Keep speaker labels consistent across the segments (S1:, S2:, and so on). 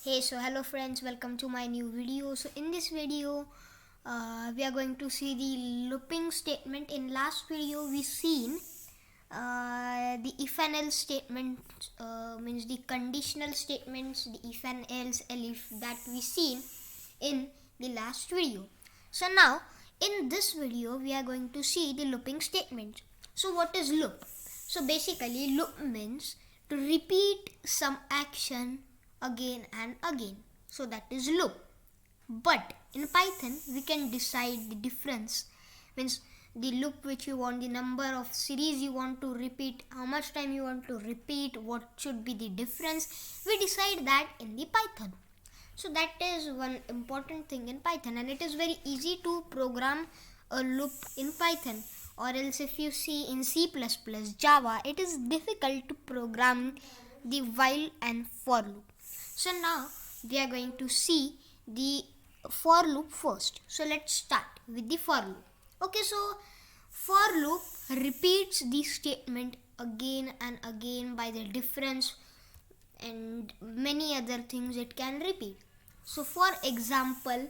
S1: Hello friends, welcome to my new video. So in this video, we are going to see the looping statement. In last video, we seen the if and else statement, means the conditional statements, the if and else, elif that we seen in the last video. So now in this video, we are going to see the looping statement. So what is loop? So basically, loop means to repeat some action again and again. So that is loop. But in Python, we can decide the difference. Means the loop which you want, the number of series you want to repeat, how much time you want to repeat, what should be the difference. We decide that in the Python. So that is one important thing in Python, and it is very easy to program a loop in Python. Or else if you see in C++, Java, it is difficult to program the while and for loop. So now we are going to see the for loop first. So let's start with the for loop. Okay, so for loop repeats the statement again and again by the difference and many other things it can repeat. So for example,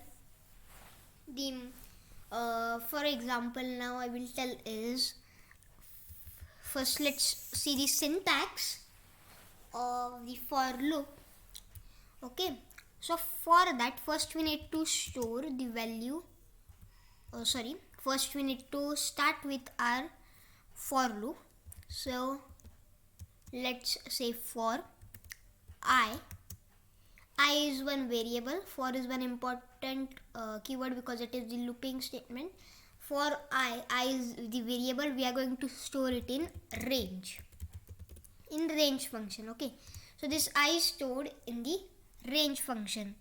S1: now I will tell is, first let's see the syntax of the for loop. Okay, so for that, first we need to store the value. First we need to start with our for loop. So let's say for I is one variable, for is one important keyword because it is the looping statement. For I is the variable, we are going to store it in range function. Okay, so this I is stored in the range function.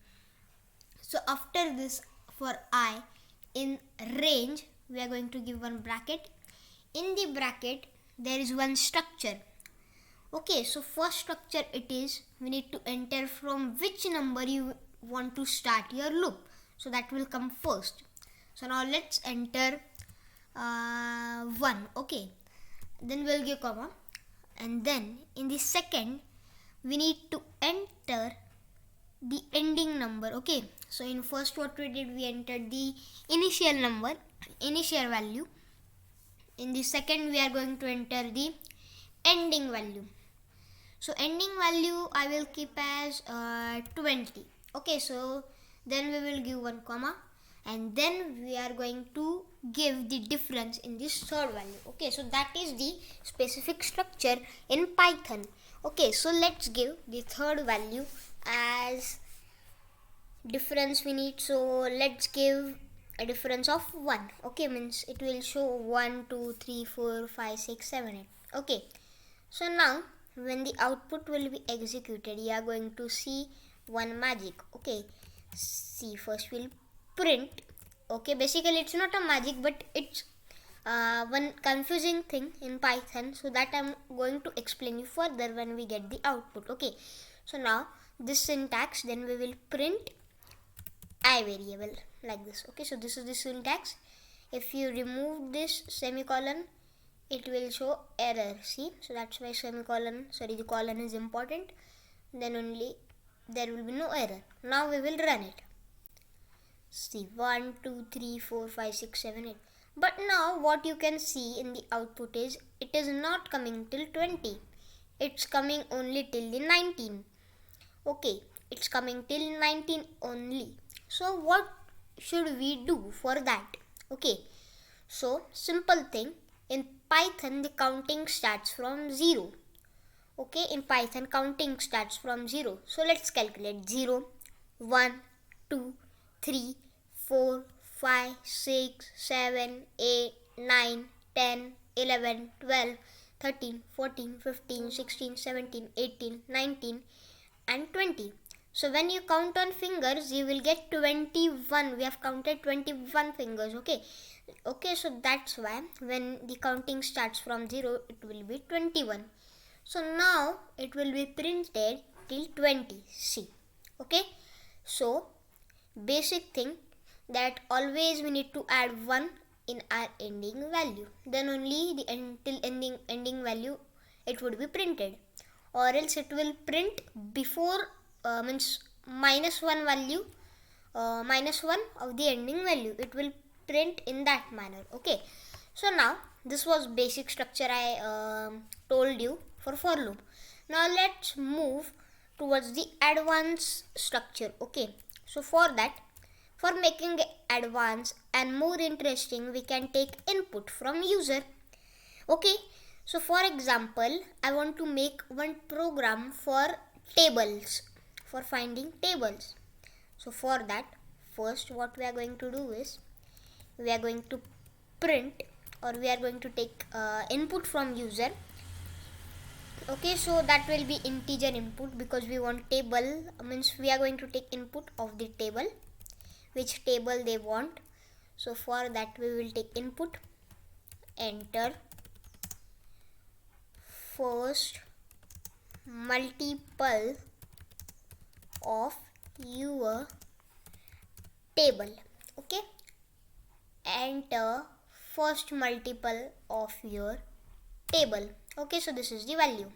S1: So after this, for I in range, we are going to give one bracket. In the bracket there is one structure. Okay, so first structure it is, we need to enter from which number you want to start your loop. So that will come first. So now let's enter 1. Okay, then we'll give comma, and then in the second we need to enter the ending number. Okay, so in first what we did, we entered the initial number, initial value. In the second we are going to enter the ending value. So ending value I will keep as 20. Okay, so then we will give one comma, and then we are going to give the difference in this third value. Okay, so that is the specific structure in Python. Okay, so let's give the third value as difference we need. So let's give a difference of 1. Okay, means it will show 1 2 3 4 5 6 7 8. Okay, so now when the output will be executed, you are going to see one magic. Okay, see, first we'll print. Okay, basically it's not a magic, but it's one confusing thing in Python, so that I'm going to explain you further when we get the output. Okay, so now this syntax, then we will print I variable like this. Okay, so this is the syntax. If you remove this semicolon, it will show error. See, so that's why the colon is important, then only there will be no error. Now we will run it. See, 1 2 3 4 5 6 7 8. But now what you can see in the output is, it is not coming till 20, it's coming only till the 19. Okay, it's coming till 19 only. So what should we do for that? Okay, so simple thing, in Python the counting starts from 0. Okay, in Python counting starts from 0. So let's calculate 0 1 2 3 4 5 6 7 8 9 10 11 12 13 14 15 16 17 18 19 and 20. So when you count on fingers, you will get 21. We have counted 21 fingers. Okay, so that's why when the counting starts from 0, it will be 21. So now it will be printed till 20. See, okay, so basic thing, that always we need to add 1 in our ending value, then only the ending value it would be printed, or else it will print before minus 1 value, minus 1 of the ending value. It will print in that manner. Okay, so now this was basic structure I told you for loop. Now let's move towards the advanced structure. Okay, so for that, for making it advanced and more interesting, we can take input from user. Okay, so for example, I want to make one program for tables, for finding tables. So for that, first what we are going to do is, we are going to print, or we are going to take input from user. Okay, so that will be integer input, because we want table, means we are going to take input of the table, which table they want. So for that we will take input, enter first multiple of your table. Okay, enter first multiple of your table. Okay, so this is the value.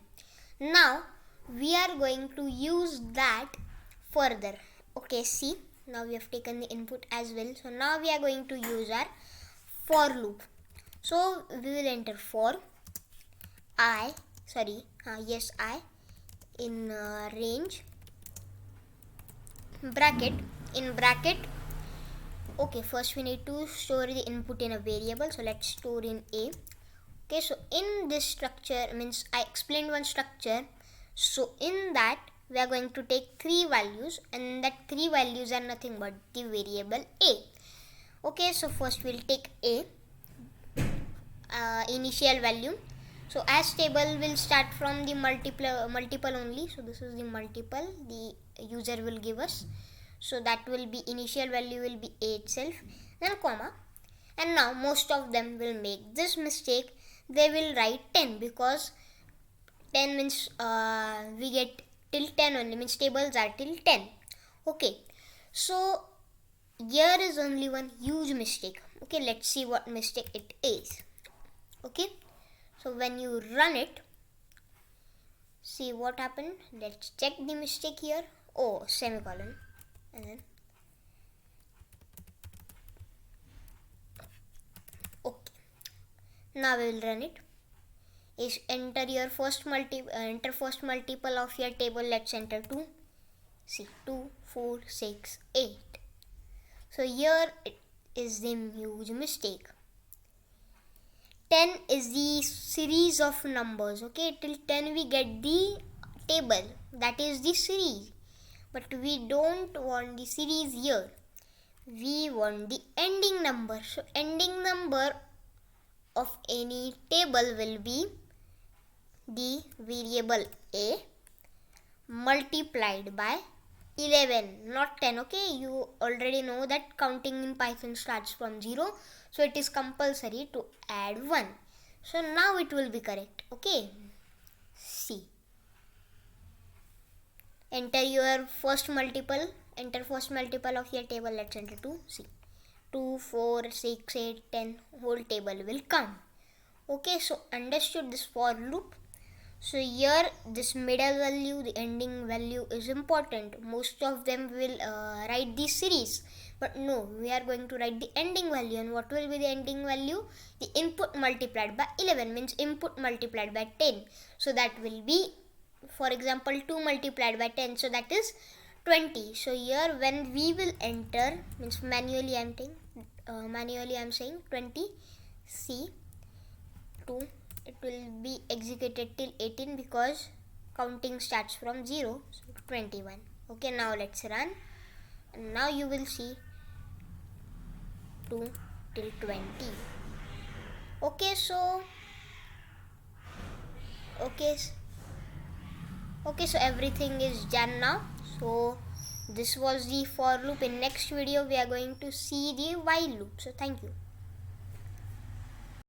S1: Now we are going to use that further. Okay, see, now we have taken the input as well. So now we are going to use our for loop. So we will enter for I in range bracket, in bracket. Okay, first we need to store the input in a variable, so let's store in a. Okay, so in this structure, means I explained one structure, so in that we are going to take 3 values, and that 3 values are nothing but the variable a. Okay, so first we'll take a initial value. So as table will start from the multiple only, so this is the multiple the user will give us, so that will be initial value will be a itself, then comma. And now most of them will make this mistake, they will write 10, because 10 means we get till 10 only, means tables are till 10. Okay, so here is only one huge mistake. Okay, let's see what mistake it is. Okay, so when you run it, see what happened. Let's check the mistake here. Oh, semicolon, and then okay, now we will run it. Is enter your first multiple of your table. Let's enter 2. See, 2, 4, 6, 8. So here it is the huge mistake. 10 is the series of numbers. Okay, till 10 we get the table, that is the series, but we don't want the series here, we want the ending number. So ending number of any table will be the variable a multiplied by 11, not 10. Okay, you already know that counting in Python starts from 0, so it is compulsory to add 1. So now it will be correct. Okay, see, enter your first multiple, enter first multiple of your table. Let's enter 2. See, 2, 4, 6, 8, 10, whole table will come. Okay, so understood this for loop. So here this middle value, the ending value is important. Most of them will write the series, but no, we are going to write the ending value. And what will be the ending value? The input multiplied by 11, means input multiplied by 10. So that will be, for example, 2 multiplied by 10, so that is 20. So here when we will enter, means manually I am saying 20. See, 2, it will be executed till 18, because counting starts from 0, so 21. Okay, now let's run, and now you will see 2 till 20. Okay, so so everything is done now. So this was the for loop. In next video we are going to see the while loop. So thank you.